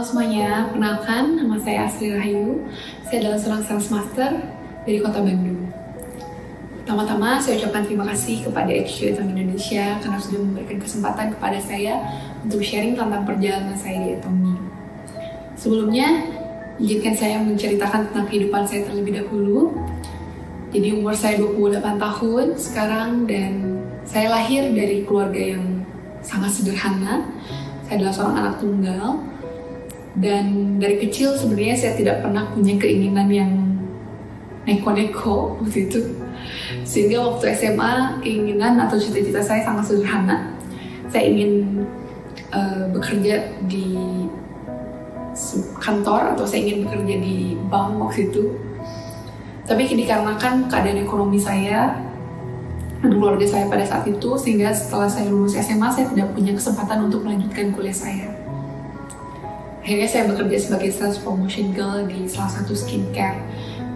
Halo semuanya, perkenalkan nama saya Asri Rahayu. Saya adalah seorang sales master dari Kota Bandung. Pertama-tama saya ucapkan terima kasih kepada XQ Atomy Indonesia karena sudah memberikan kesempatan kepada saya untuk sharing tentang perjalanan saya di Atomy. Sebelumnya, izinkan saya menceritakan tentang kehidupan saya terlebih dahulu. Jadi umur saya 28 tahun sekarang dan saya lahir dari keluarga yang sangat sederhana. Saya adalah seorang anak tunggal. Dan dari kecil sebenarnya saya tidak pernah punya keinginan yang neko-neko waktu itu. Sehingga waktu SMA keinginan atau cita-cita saya sangat sederhana. Saya ingin bekerja di kantor atau saya ingin bekerja di bank waktu itu. Tapi dikarenakan keadaan ekonomi saya dan keluarga saya pada saat itu, sehingga setelah saya lulus SMA saya tidak punya kesempatan untuk melanjutkan kuliah saya. Akhirnya saya bekerja sebagai sales promotion girl di salah satu skincare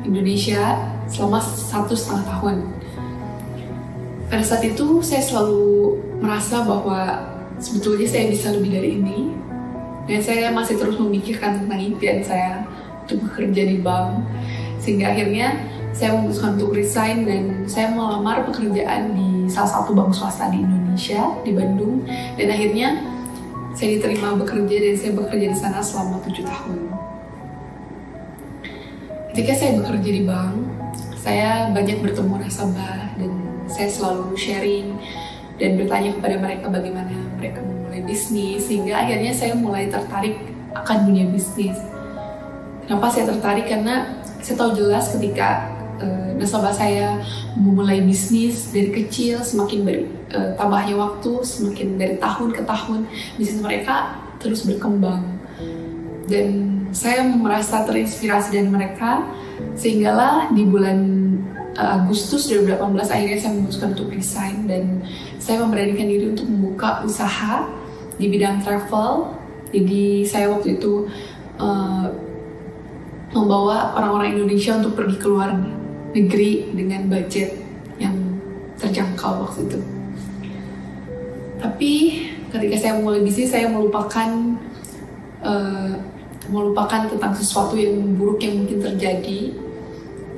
Indonesia selama 1,5 tahun. Pada saat itu saya selalu merasa bahwa sebetulnya saya bisa lebih dari ini, dan saya masih terus memikirkan tentang impian saya untuk bekerja di bank, sehingga akhirnya saya memutuskan untuk resign dan saya melamar pekerjaan di salah satu bank swasta di Indonesia, di Bandung, dan akhirnya saya diterima bekerja dan saya bekerja di sana selama 7 tahun. Ketika saya bekerja di bank, saya banyak bertemu nasabah dan saya selalu sharing dan bertanya kepada mereka bagaimana mereka memulai bisnis, sehingga akhirnya saya mulai tertarik akan dunia bisnis. Kenapa saya tertarik? Karena saya tahu jelas ketika nasabah saya memulai bisnis dari kecil, semakin tambahnya waktu, semakin dari tahun ke tahun, bisnis mereka terus berkembang. Dan saya merasa terinspirasi dari mereka, sehinggalah di bulan Agustus 2018 akhirnya saya memutuskan untuk resign dan saya memberanikan diri untuk membuka usaha di bidang travel. Jadi saya waktu itu membawa orang-orang Indonesia untuk pergi ke luar negeri dengan budget yang terjangkau waktu itu. Tapi ketika saya mulai bisnis, saya melupakan tentang sesuatu yang buruk yang mungkin terjadi.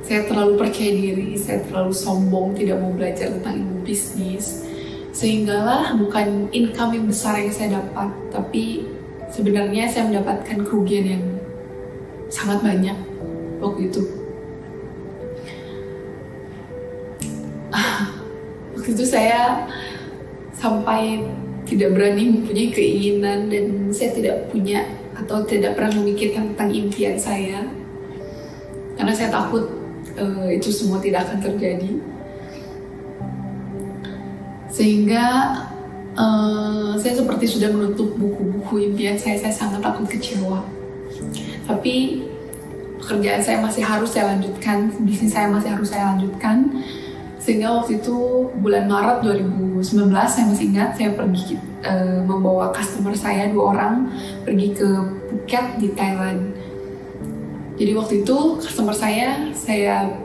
Saya terlalu percaya diri, saya terlalu sombong, tidak mau belajar tentang ilmu bisnis. Sehinggalah bukan income yang besar yang saya dapat, tapi sebenarnya saya mendapatkan kerugian yang sangat banyak waktu itu. Waktu itu saya sampai tidak berani mempunyai keinginan dan saya tidak punya atau tidak pernah memikirkan tentang impian saya karena saya takut itu semua tidak akan terjadi. Sehingga saya seperti sudah menutup buku-buku impian saya sangat takut kecewa. Tapi pekerjaan saya masih harus saya lanjutkan, bisnis saya masih harus saya lanjutkan. Sehingga waktu itu bulan Maret 2019 saya masih ingat, saya pergi membawa customer saya 2 orang pergi ke Phuket di Thailand. Jadi waktu itu customer saya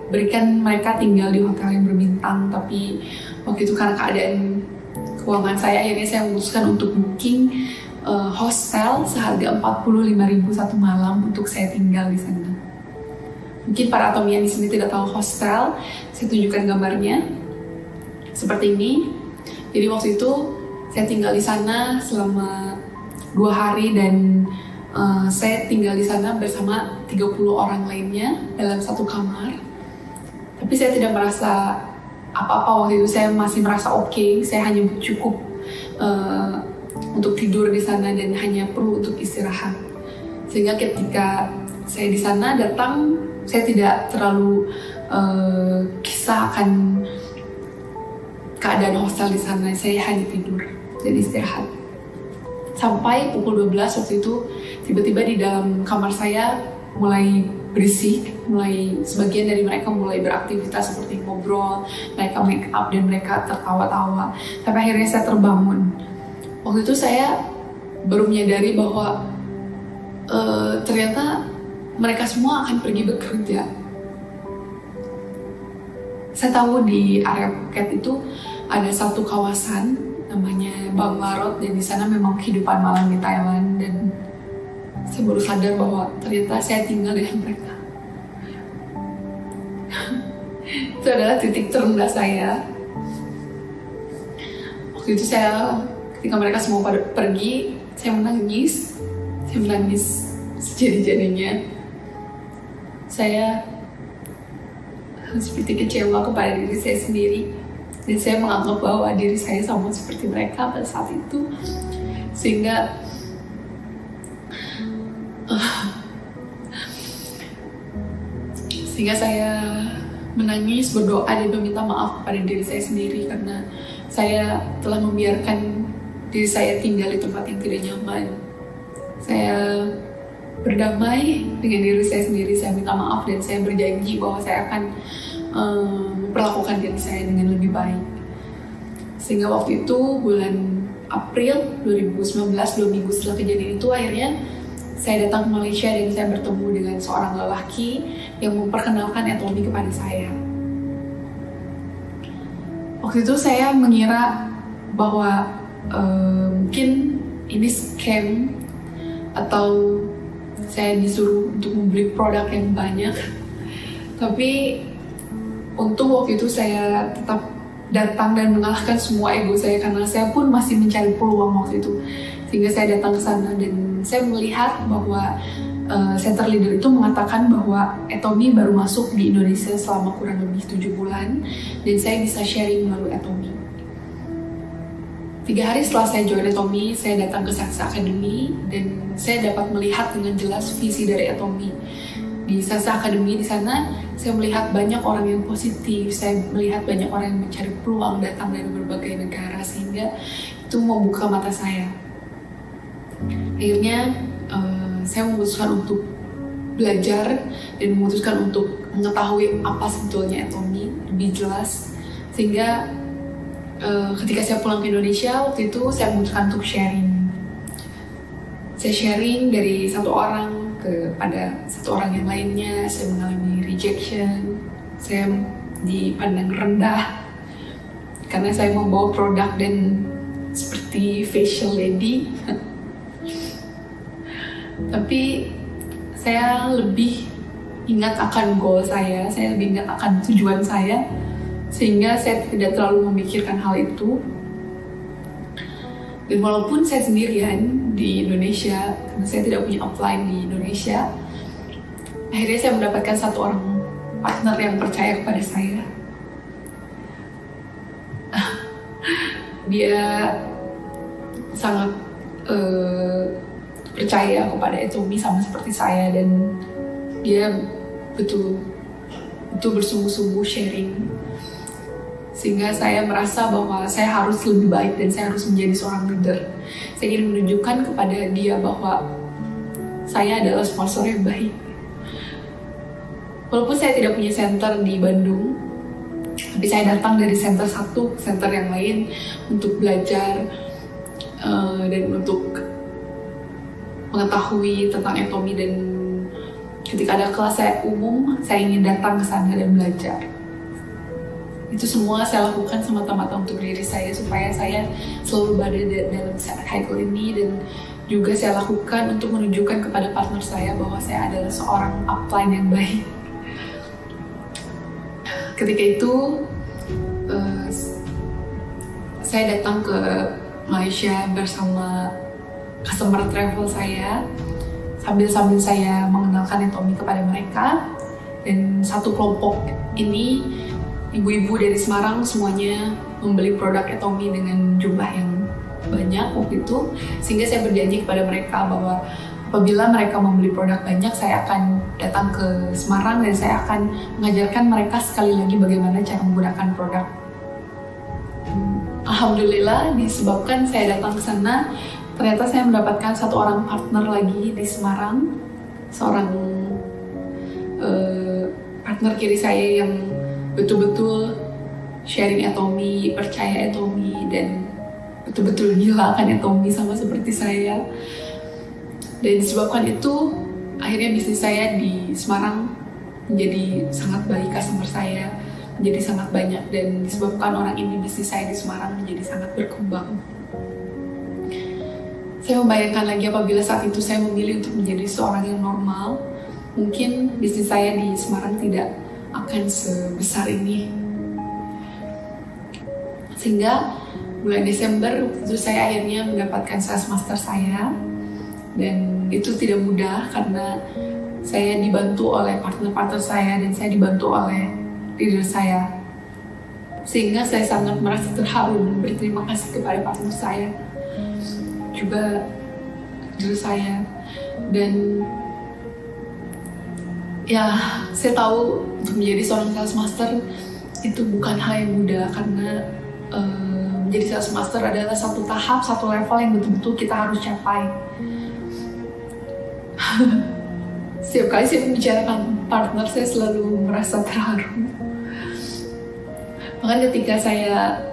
berikan mereka tinggal di hotel yang berbintang, tapi waktu itu karena keadaan keuangan saya, akhirnya saya memutuskan untuk booking hostel seharga 45.000 satu malam untuk saya tinggal di sana. Mungkin para atomian di sini tidak tahu hostel, saya tunjukkan gambarnya seperti ini. Jadi waktu itu saya tinggal di sana selama 2 hari dan saya tinggal di sana bersama 30 orang lainnya dalam satu kamar. Tapi saya tidak merasa apa-apa waktu itu, saya masih merasa oke. Saya hanya cukup untuk tidur di sana dan hanya perlu untuk istirahat. Sehingga ketika saya di sana datang, saya tidak terlalu kisah akan keadaan hostel di sana. Saya hanya tidur dan istirahat. Sampai pukul 12 waktu itu, tiba-tiba di dalam kamar saya mulai berisik, sebagian dari mereka mulai beraktivitas seperti ngobrol, mereka make up dan mereka tertawa-tawa. Sampai akhirnya saya terbangun. Waktu itu saya baru menyadari bahwa ternyata mereka semua akan pergi bekerja. Saya tahu di area Phuket itu ada satu kawasan namanya Banglarot, dan di sana memang kehidupan malam di Thailand dan saya baru sadar bahwa ternyata saya tinggal dengan mereka. Itu adalah titik terendah saya. Waktu itu ketika mereka semua pada pergi, saya menangis sejadi-jadinya. Saya seperti kecewa kepada diri saya sendiri, dan saya menganggap bahwa diri saya sama seperti mereka pada saat itu, sehingga saya menangis, berdoa, dan meminta maaf kepada diri saya sendiri karena saya telah membiarkan diri saya tinggal di tempat yang tidak nyaman. Saya berdamai dengan diri saya sendiri, saya minta maaf, dan saya berjanji bahwa saya akan memperlakukan diri saya dengan lebih baik. Sehingga waktu itu bulan April 2019, 2 minggu setelah kejadian itu, akhirnya saya datang ke Malaysia dan saya bertemu dengan seorang lelaki yang memperkenalkan Atomy kepada saya. Waktu itu saya mengira bahwa mungkin ini scam atau saya disuruh untuk membeli produk yang banyak. Tapi untung waktu itu saya tetap datang dan mengalahkan semua ego saya, karena saya pun masih mencari peluang waktu itu. Sehingga saya datang ke sana dan saya melihat bahwa center leader itu mengatakan bahwa Atomy baru masuk di Indonesia selama kurang lebih 7 bulan, dan saya bisa sharing melalui Atomy. 3 hari setelah saya join Atomy, saya datang ke Saksa Academy dan saya dapat melihat dengan jelas visi dari Atomy. Di Saksa Academy di sana, saya melihat banyak orang yang positif, saya melihat banyak orang yang mencari peluang datang dari berbagai negara, sehingga itu membuka mata saya. Akhirnya saya memutuskan untuk belajar dan memutuskan untuk mengetahui apa sebetulnya Atomy lebih jelas, sehingga ketika saya pulang ke Indonesia waktu itu saya memutuskan untuk sharing. Saya sharing dari satu orang kepada satu orang yang lainnya. Saya mengalami rejection, saya dipandang rendah karena saya membawa produk dan seperti facial lady. Tapi saya lebih ingat akan goal saya lebih ingat akan tujuan saya, sehingga saya tidak terlalu memikirkan hal itu. Dan walaupun saya sendirian di Indonesia, karena saya tidak punya upline di Indonesia, akhirnya saya mendapatkan satu orang partner yang percaya kepada saya. Dia sangat percaya kepada Atomy sama seperti saya, dan dia betul bersungguh-sungguh sharing, sehingga saya merasa bahwa saya harus lebih baik dan saya harus menjadi seorang leader. Saya ingin menunjukkan kepada dia bahwa saya adalah sponsor yang baik. Walaupun saya tidak punya center di Bandung, tapi saya datang dari center satu ke center yang lain untuk belajar dan untuk mengetahui tentang Atomy, dan ketika ada kelas saya umum, saya ingin datang ke sana dan belajar. Itu semua saya lakukan semata-mata untuk diri saya, supaya saya selalu berada dalam cycle ini, dan juga saya lakukan untuk menunjukkan kepada partner saya bahwa saya adalah seorang upline yang baik. Ketika itu saya datang ke Malaysia bersama customer travel saya, sambil saya mengenalkan Atomy kepada mereka. Dan satu kelompok ini ibu-ibu dari Semarang semuanya membeli produk Atomy dengan jumlah yang banyak waktu itu, sehingga saya berjanji kepada mereka bahwa apabila mereka membeli produk banyak, saya akan datang ke Semarang dan saya akan mengajarkan mereka sekali lagi bagaimana cara menggunakan produk. Alhamdulillah, disebabkan saya datang ke sana, ternyata saya mendapatkan satu orang partner lagi di Semarang, seorang partner kiri saya yang betul-betul sharing Atomy, percaya Atomy, dan betul-betul gila akan Atomy sama seperti saya. Dan disebabkan itu, akhirnya bisnis saya di Semarang menjadi sangat baik, customer saya menjadi sangat banyak, dan disebabkan orang ini bisnis saya di Semarang menjadi sangat berkembang. Saya membayangkan lagi apabila saat itu saya memilih untuk menjadi seorang yang normal, mungkin bisnis saya di Semarang tidak akan sebesar ini. Sehingga bulan Desember itu saya akhirnya mendapatkan sales master saya, dan itu tidak mudah karena saya dibantu oleh partner-partner saya dan saya dibantu oleh leader saya. Sehingga saya sangat merasa terharu dan berterima kasih kepada partner saya, juga leader saya. Dan ya, saya tahu untuk menjadi seorang sales master itu bukan hal yang mudah, karena menjadi sales master adalah satu tahap, satu level yang betul-betul kita harus capai. Setiap kali saya membicarakan partner, saya selalu merasa terharu. Bahkan ketika saya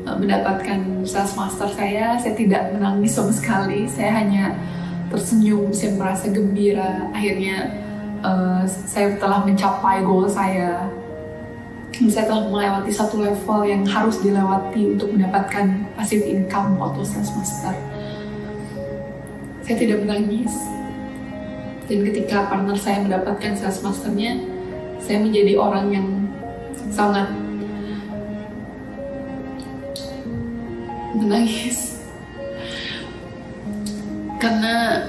mendapatkan sales master saya tidak menangis sama sekali. Saya hanya tersenyum, saya merasa gembira. Akhirnya saya telah mencapai goal saya. Saya telah melewati satu level yang harus dilewati untuk mendapatkan passive income auto sales master. Saya tidak menangis. Dan ketika partner saya mendapatkan sales masternya, saya menjadi orang yang sangat menangis. Karena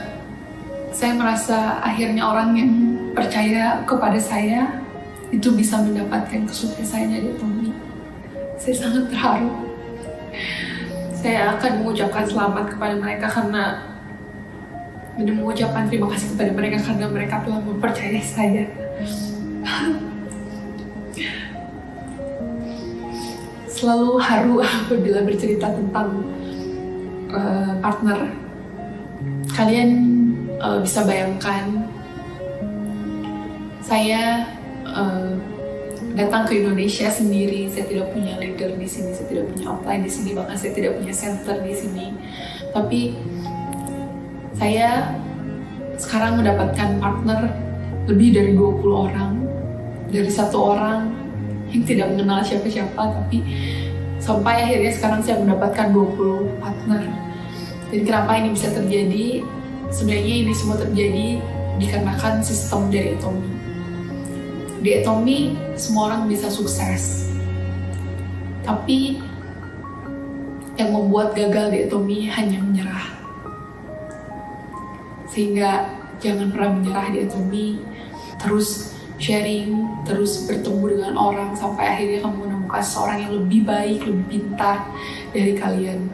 saya merasa akhirnya orang yang percaya kepada saya itu bisa mendapatkan kesuksesannya di Atomy. Saya sangat terharu. Saya akan mengucapkan selamat kepada mereka dan mengucapkan terima kasih kepada mereka karena mereka telah mempercayai saya. Selalu haru apabila bercerita tentang partner. Kalian bisa bayangkan saya datang ke Indonesia sendiri. Saya tidak punya leader di sini, saya tidak punya offline di sini, bahkan saya tidak punya center di sini. Tapi saya sekarang mendapatkan partner lebih dari 20 orang, dari satu orang yang tidak mengenal siapa-siapa, tapi sampai akhirnya sekarang saya mendapatkan 20 partner. Dan kenapa ini bisa terjadi? Sebenarnya ini semua terjadi dikarenakan sistem dari Atomy. Di Atomy, semua orang bisa sukses. Tapi yang membuat gagal di Atomy hanya menyerah. Sehingga jangan pernah menyerah di Atomy. Terus sharing, terus bertemu dengan orang sampai akhirnya kamu menemukan seorang yang lebih baik, lebih pintar dari kalian.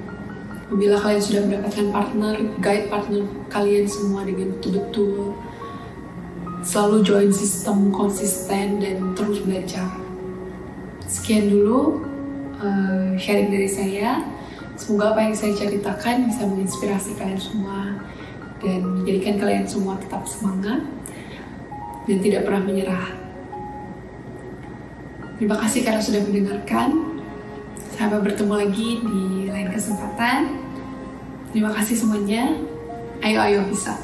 Bila kalian sudah mendapatkan partner, guide partner kalian semua dengan betul-betul. Selalu join sistem, konsisten, dan terus belajar. Sekian dulu sharing dari saya. Semoga apa yang saya ceritakan bisa menginspirasi kalian semua dan menjadikan kalian semua tetap semangat dan tidak pernah menyerah. Terima kasih karena sudah mendengarkan. Sampai bertemu lagi di lain kesempatan. Terima kasih semuanya. Ayo bisa.